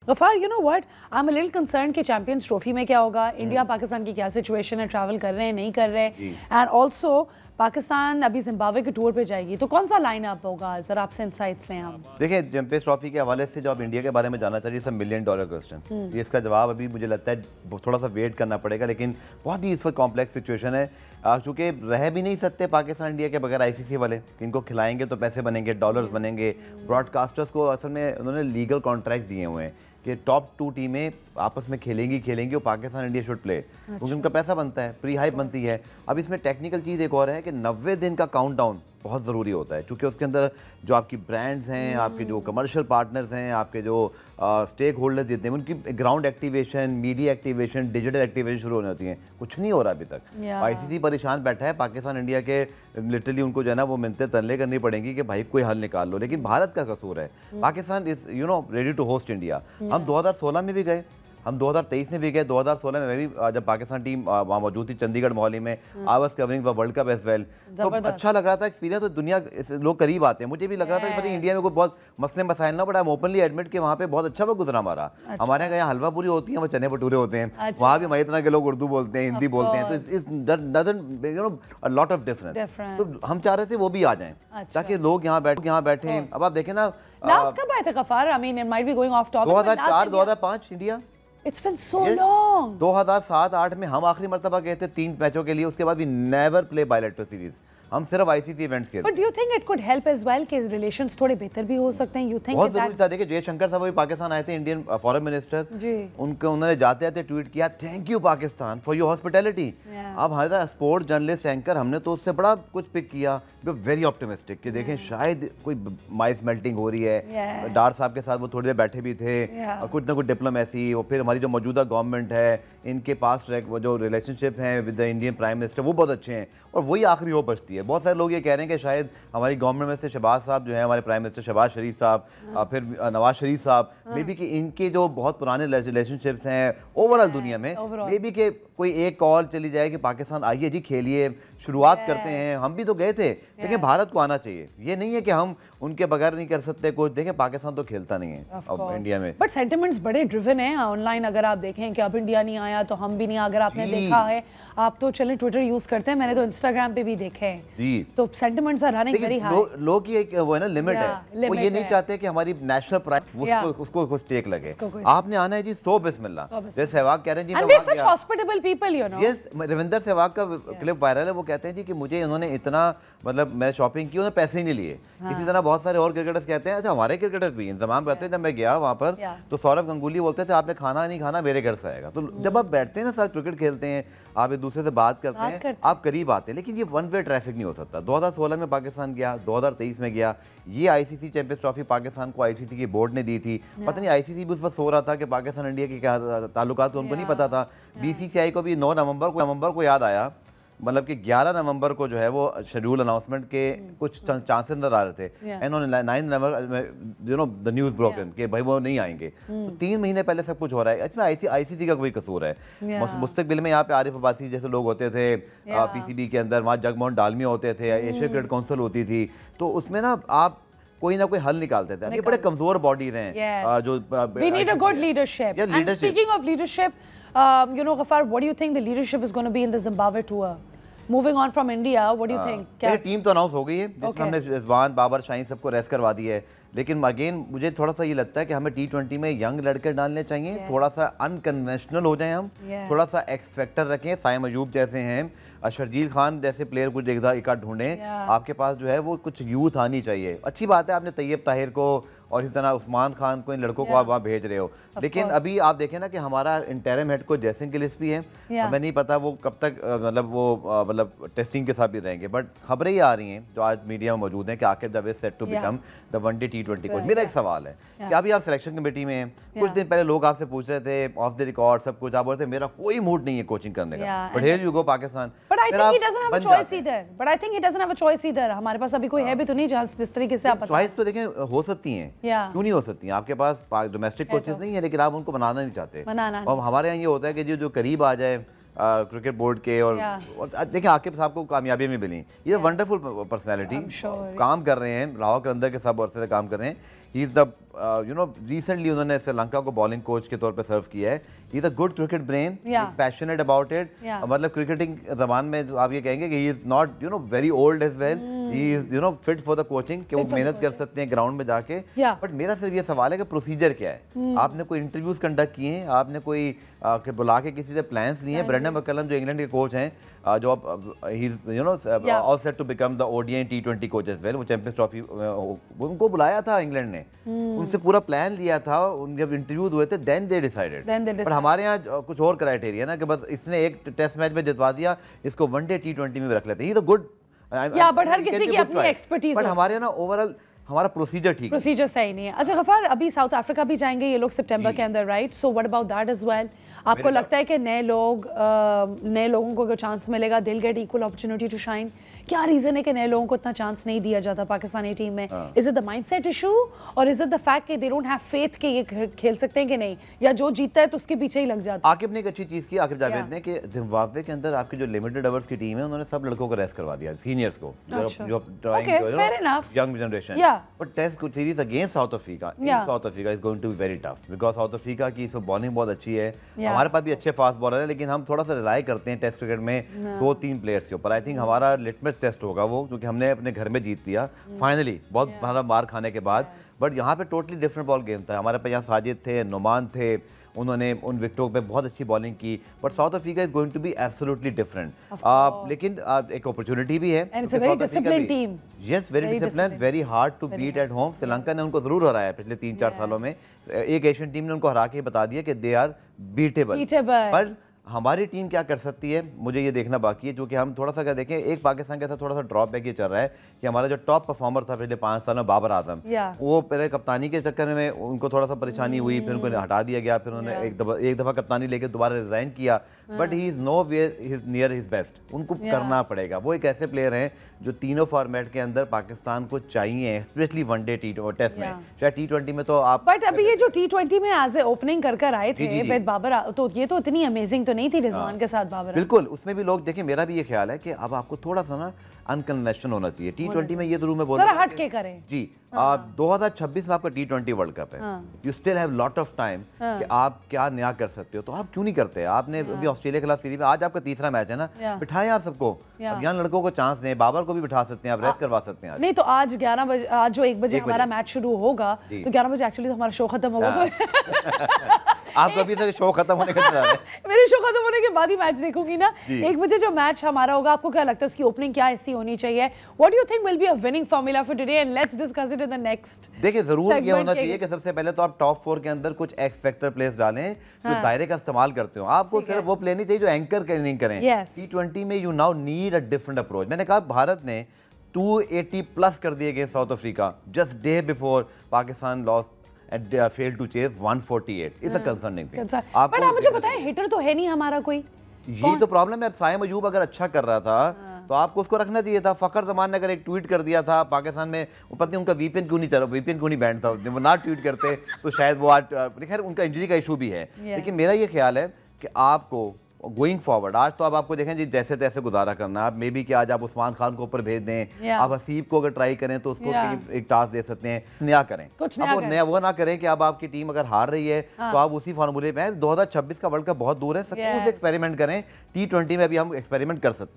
Ghaffar, you know what, I am a little concern कि Champions Trophy में क्या होगा, इंडिया पाकिस्तान की क्या सिचुएशन है, ट्रैवल कर रहे हैं नहीं कर रहे, एंड ऑल्सो पाकिस्तान अभी जिम्बाब्वे के टूर पे जाएगी, तो कौन सा लाइन अप होगा, जरा आपसे इंसाइट्स लें हम। देखिए, चैंपियंस ट्रॉफी के हवाले से जो आप इंडिया के बारे में जानना चाहिए, $1 मिलियन क्वेश्चन, ये इसका जवाब अभी मुझे लगता है थोड़ा सा वेट करना पड़ेगा, लेकिन बहुत ही इस वक्त कॉम्प्लेक्स सिचुएशन है, चूँकि रह भी नहीं सकते पाकिस्तान इंडिया के बगैर आईसीसी वाले, इनको खिलाएंगे तो पैसे बनेंगे, डॉलर्स बनेंगे। ब्रॉडकास्टर्स को असल में उन्होंने लीगल कॉन्ट्रैक्ट दिए हुए हैं कि टॉप 2 टीमें आपस में खेलेंगी और पाकिस्तान इंडिया शुड प्ले, क्योंकि उनका पैसा बनता है, प्री हाइप बनती है। अब इसमें टेक्निकल चीज़ एक और है कि 90 दिन का काउंटडाउन बहुत ज़रूरी होता है, क्योंकि उसके अंदर जो आपकी ब्रांड्स हैं, आपके जो कमर्शियल पार्टनर्स हैं, आपके जो स्टेक होल्डर्स जितने हैं, उनकी ground activation, media activation, digital activation शुरू होने होती हैं। कुछ नहीं हो रहा अभी तक। आईसीसी परेशान बैठा है, पाकिस्तान इंडिया के लिटरली उनको जो है ना वो मिन्नतें तरले करनी पड़ेंगी कि भाई कोई हल निकाल लो, लेकिन भारत का कसूर है। Pakistan is ready to host India. हम 2016 में भी गए, हम 2023 में भी गए, 2016 में मैं भी जब पाकिस्तान टीम वहाँ मौजूद थी चंडीगढ़ मोहाली में, I was covering the world cup as well, तो अच्छा लग रहा था एक्सपीरियंस। तो दुनिया लोग करीब आते हैं, मुझे भी लग रहा था कि भाई इंडिया में कोई बहुत मसले मसाइल ना, but I am openly admit कि वहाँ पे बहुत अच्छा वक्त गुजरा हमारा। हमारे यहाँ हलवा पूरी होती है, वो चने भटूरे होते हैं, वहाँ भी हमारी तरह के लोग उर्दू बोलते हैं, हिंदी बोलते हैं, तो इस अ लॉट ऑफ डिफरेंस। तो हम चाह रहे थे वो भी आ जाएं ताकि लोग यहाँ बैठे। अब आप देखें ना, लास्ट कब आए थे Gaffar? I mean it might be going off topic, 2004 2005 India. It's been so long. 2007-8 में हम आखिरी मर्तबा गए थे 3 मैचों के लिए, उसके बाद भी नेवर प्ले बायलैटरल सीरीज, हम सिर्फ आईसीसी इवेंट्स के। But do you think it could help as well कि रिलेशंस थोड़े बेहतर भी हो सकते हैं? You think बहुत जरूरी था। देखिए, जयशंकर साहब भी पाकिस्तान आए थे, इंडियन फॉरेन मिनिस्टर, उन्होंने जाते जाते ट्वीट किया, thank you Pakistan for your hospitality. अब हमारा स्पोर्ट जर्नलिस्ट एंकर, हमने तो उससे बड़ा कुछ पिक किया, वेरी ऑप्टिमिस्टिक कि देखें शायद कोई माइस मेल्टिंग हो रही है। डार साहब के साथ वो थोड़ी देर बैठे भी थे, कुछ ना कुछ डिप्लोमेसी, और फिर हमारी जो मौजूदा गवर्नमेंट है, इनके पास वो जो रिलेशनशिप हैं with the Indian prime minister, वो बहुत अच्छे हैं, और वही आखिरी हो बचती है। बहुत सारे लोग ये कह रहे हैं कि शायद हमारी गवर्नमेंट में से शहबाज साहब जो है, हमारे प्राइम मिनिस्टर शहबाज शरीफ साहब, फिर नवाज शरीफ साहब, मे बी कि इनके जो बहुत पुराने रिलेशनशिप्स हैं ओवरऑल दुनिया में, मे बी कि कोई एक कॉल चली जाए कि पाकिस्तान आइए जी, खेलिए, शुरुआत करते हैं। हम भी तो गए थे, लेकिन भारत को आना चाहिए। ये नहीं है कि हम उनके बगैर नहीं कर सकते कुछ। देखें, पाकिस्तान तो खेलता नहीं है अब इंडिया में, बट सेंटिमेंट्स बड़े ड्रिवन हैं ऑनलाइन। अगर आप देखें कि अब इंडिया नहीं आया तो हम भी नहीं, अगर आपने देखा है, आप तो चलें ट्विटर यूज करते हैं, मैंने तो इंस्टाग्राम पे भी देखे हैं जी, तो sentiments are running very high. लोग की एक वो है ना लिमिट है, वो ये नहीं चाहते कि हमारी नेशनल प्राइड उसको कुछ टेक लगे। आपने आना है जी, सो बिस्मिल्लाह। जैसे सहवाग कह रहे हैं ji, and they are such hospitable people, you know. Yes, Ravinder Sehwag का क्लिप वायरल है, वो कहते हैं जी कि मुझे उन्होंने इतना, मतलब मैं शॉपिंग की, उन्होंने पैसे ही नहीं लिए। इसी तरह बहुत सारे और क्रिकेटर्स कहते हैं, अच्छा हमारे क्रिकेटर्स भी इंतजाम करते हैं। जब मैं गया वहाँ पर तो सौरव गंगुली बोलते थे, आपने खाना नहीं खाना, मेरे घर से आएगा। तो जब आप बैठते हैं ना साथ, क्रिकेट खेलते हैं, आप एक दूसरे से बात करते हैं, आप करीब आते हैं, लेकिन ये वन वे ट्रैफिक नहीं हो सकता। 2016 में पाकिस्तान गया, 2023 में गया। ये आईसीसी चैंपियंस ट्रॉफी पाकिस्तान को आईसीसी की बोर्ड ने दी थी। पता नहीं आईसीसी भी उस वक्त सो रहा था कि पाकिस्तान इंडिया के क्या ताल्लुकात, उनको नहीं पता था। बीसीसीआई को भी 9 नवंबर को याद आया, मतलब कि 11 नवंबर को जो है वो शेड्यूल अनाउंसमेंट के कुछ चांसेस नजर आ रहे थे। इन्होंने 9 नवंबर द न्यूज़ ब्रोकन कि भाई वो नहीं आएंगे। तो 3 महीने पहले सब कुछ हो रहा है। इसमें आईसीसी का कोई कसूर है। मुस्तकबिल में यहाँ पे आरिफ अब्बासी जैसे लोग होते थे पीसीबी के अंदर, वहाँ जगमोहन डालमिया होते थे, एशिया क्रिकेट काउंसिल होती थी, तो उसमें ना आप कोई ना कोई हल निकालते थे। ये बड़े कमजोर बॉडीज हैं जो we need a good leadership. And speaking of leadership, you know, Ghaffar, what do you think the leadership is going to be in the Zimbabwe tour? Moving on from India, what do you think? क्या team तो announce हो गई है, जिसमें हमने रिजवान, बाबर, शाहीन सबको rest करवा दी है, लेकिन अगेन मुझे थोड़ा सा ये लगता है कि हमें T20 में यंग लड़के डालने चाहिए, थोड़ा सा अनकन्वेंशनल हो जाए हम, थोड़ा सा एक्स फैक्टर रखें, साइम अयूब जैसे हैं, शर्जील खान जैसे प्लेयर कुछ एक आध ढूंढें। आपके पास जो है वो कुछ यूथ आनी चाहिए। अच्छी बात है आपने तैयब ताहिर को और इसी तरह उस्मान खान को, इन लड़कों को आप वहाँ भेज रहे हो, लेकिन अभी आप देखें ना कि हमारा इंटरिम हेड कोच जैसिन की लिस्ट भी है। हमें नहीं पता वो कब तक मतलब टेस्टिंग के साथ भी रहेंगे, बट खबरें ही आ रही हैं जो आज मीडिया में मौजूद हैं कि Aqib Javed set to become the one day T20 coach. मेरा एक सवाल है कि अभी आप सिलेक्शन कमेटी में हैं, कुछ दिन पहले लोग आपसे पूछ रहे थे ऑफ द रिकॉर्ड सब कुछ, आप बोलते मेरा कोई मूड नहीं है कोचिंग करने का, but here you go Pakistan. But I think he doesn't have a choice either. But I think he doesn't have a choice either. हमारे पास अभी कोई है भी तो नहीं जिस तरीके से आप चॉइस तो देखें हो सकती हैं, क्यों नहीं हो सकती हैं। आपके पास डोमेस्टिक कोचेस नहीं है, लेकिन आप उनको बनाना नहीं चाहते। और हमारे यहाँ ये होता है कि जो करीब आ जाए क्रिकेट बोर्ड के, और देखिए आकिब साहब को कामयाबी में मिली, ये वंडरफुल पर्सनैलिटी, काम कर रहे हैं, लाहौर के अंदर के सब अरसे से काम कर रहे हैं। ही इज द रिसेंटली उन्होंने श्रीलंका को बॉलिंग कोच के तौर पे सर्व किया है। He is a good cricket brain, passionate about it. मतलब क्रिकेटिंग जबान में आप ये कहेंगे कि he is not very old age well, he is fit for the coaching, कि वो मेहनत कर सकते हैं ग्राउंड में जाके। बट मेरा सिर्फ ये सवाल है कि प्रोसीजर क्या है। आपने कोई इंटरव्यूज कंडक्ट किए हैं, आपने कोई बुला के किसी से प्लान्स लिए हैं? ब्रेंडन मैकलम जो इंग्लैंड के कोच हैं, जो all set to become the ODI T20 coach as well, वो चैंपियंस ट्रॉफी उनको बुलाया था इंग्लैंड ने, उनसे पूरा प्लान लिया था, उनके जब इंटरव्यूज हुए थे देन दे डिसाइडेड। पर हमारे यहाँ कुछ और क्राइटेरिया ना कि बस इसने एक टेस्ट मैच में जितवा दिया, इसको वनडे T20 में रख लेते हैं। ये तो गुड, बट हर किसी की अपनी एक्सपर्टीज। बट हमारे यहाँ ना ओवरऑल हमारा प्रोसीजर ठीक है, प्रोसीजर सही नहीं है। अच्छा गफार, अभी साउथ अफ्रीका भी जाएंगे ये लोग सितंबर के अंदर, right? So what about that as well? आपको लगता है कि नए लोगों को चांस मिलेगा, they'll get equal opportunity to shine? क्या रीजन है कि नए लोगों को इतना चांस नहीं दिया जाता पाकिस्तानी टीम में? Is it the mindset issue और इज इट द फैक्ट कि दे डोंट हैव फेथ कि ये खेल सकते हैं कि नहीं, या जो जीतता है तो उसके पीछे ही लग जाता है? आकिब ने एक अच्छी चीज की, आकिब जावेद ने, कि जिम्बाब्वे के अंदर आपकी जो लिमिटेड ओवर्स की टीम है उन्होंने सब लड़कों को रेस्ट करवा दिया, सीनियर्स को, जो young generation. But test series against South Africa, South Africa is going to be very tough, because South Africa की बॉलिंग बहुत अच्छी है, हमारे पास भी अच्छे फास्ट बॉलर है, लेकिन हम थोड़ा सा रिलाई करते हैं टेस्ट क्रिकेट में 2-3 प्लेयर्स के ऊपर। आई थिंक हमारा लिटमस टेस्ट होगा वो, क्योंकि हमने अपने घर में जीत लिया फाइनली, बहुत बड़ा मार खाने के बाद। बट यहाँ पे टोटली डिफरेंट बॉल गेम था। हमारे पास यहाँ साजिद थे, नुमान थे, उन्होंने उन विकेटों पे बहुत अच्छी बॉलिंग की। But South Africa is going to be absolutely different, लेकिन एक अपॉर्चुनिटी भी है। Yes, very discipline, very hard to beat at home. Sri Lanka ने उनको जरूर हराया पिछले 3-4 सालों में, एक एशियन टीम ने उनको हरा के बता दिया कि दे आर बीटेबल। पर हमारी टीम क्या कर सकती है, मुझे ये देखना बाकी है। जो कि हम थोड़ा सा क्या देखें, एक पाकिस्तान के साथ थोड़ा सा ड्रॉप बैक ये चल रहा है कि हमारा जो टॉप परफॉर्मर था पिछले 5 साल में, बाबर आजम, वो पहले कप्तानी के चक्कर में उनको थोड़ा सा परेशानी हुई, फिर उनको हटा दिया गया, फिर उन्होंने एक दफ़ा कप्तानी लेके दोबारा रिजाइन किया। But he is nowhere near his best, उनको करना पड़ेगा। वो एक ऐसे प्लेयर हैं जो तीनों फॉर्मेट के अंदर पाकिस्तान को चाहिए, स्पेशली वनडे टेस्ट में, चाहे T20 में। तो आप बट अभी ये जो T20 में एज ए ओपनिंग कर आए थे विद बाबर, तो ये तो इतनी अमेजिंग तो नहीं थी रिजवान के साथ बाबर? बिल्कुल, उसमें भी लोग देखिए, मेरा भी ये ख्याल है कि अब आपको थोड़ा सा ना अनकन्वेंशनल होना चाहिए। T20 में ये जरूर मैं बोल रहा हूं, हट के करें जी। 2026 में आपका T20 वर्ल्ड कप है, you still have lot of time कि आप क्या नया कर सकते हो, तो आप क्यों नहीं करते? आपने अभी ऑस्ट्रेलिया के खिलाफ सीरीज में, आज आपका तीसरा मैच है ना, बिठाएं आप सबको, अब यहाँ लड़कों को चांस दें, बाबर को भी बिठा सकते हैं, आप रेस्ट करवा सकते हैं। नहीं तो आज 11 बजे, आज जो 1 बजे हमारा मैच शुरू होगा, तो 11 बजे एक्चुअली हमारा शो खत्म होगा, तो आपको अभी तक शो खत्म होने का इंतजार है? मेरे शो खत्म होने के बाद ही मैच देखूंगी ना। 1 बजे जो मैच हमारा होगा, आपको क्या लगता है उसकी ओपनिंग क्या ऐसी होनी चाहिए? What do you think will be a winning formula for today, and let's discuss it in the next. देखिए, जरूर ये होना चाहिए कि सबसे पहले तो आप टॉप 4 के अंदर कुछ एक्स फैक्टर प्लेयर्स डालें जो दायरे का इस्तेमाल करते हो। आपको सिर्फ वो प्लेयर नहीं चाहिए जो एंकर नहीं करें। T20 में you now need a different approach. मैंने कहा भारत ने 280 प्लस कर दिए against South Africa just day before Pakistan lost and failed to chase 148. It's a concerning thing. But आप मुझे बताएं, हिटर तो है नहीं हमारा कोई। यही तो प्रॉब्लम है। साइम अयूब अगर अच्छा कर रहा था तो आपको उसको रखना चाहिए था। फखर जमान ने अगर एक ट्वीट कर दिया था पाकिस्तान में, वो पता नहीं उनका वीपीएन क्यों नहीं चला, वीपीएन क्यों नहीं बैंड था, वो ना ट्वीट करते तो शायद वो आज, खैर उनका इंजरी का इशू भी है। लेकिन मेरा ये ख्याल है कि आपको गोइंग फॉरवर्ड, आज तो अब आपको देखें जी जैसे तैसे गुजारा करना। आप मे बी कि आज आप उस्मान खान को ऊपर भेज दें, आप हसीब को अगर ट्राई करें तो उसको एक टास्क दे सकते हैं, नया करें। कुछ अब नया वो ना करें कि अब आपकी टीम अगर हार रही है तो आप उसी फार्मूले पे हैं। 2026 का वर्ल्ड कप बहुत दूर है, सब कुछ एक्सपेरिमेंट करें। T20 में अभी हम एक्सपेरिमेंट कर सकते हैं।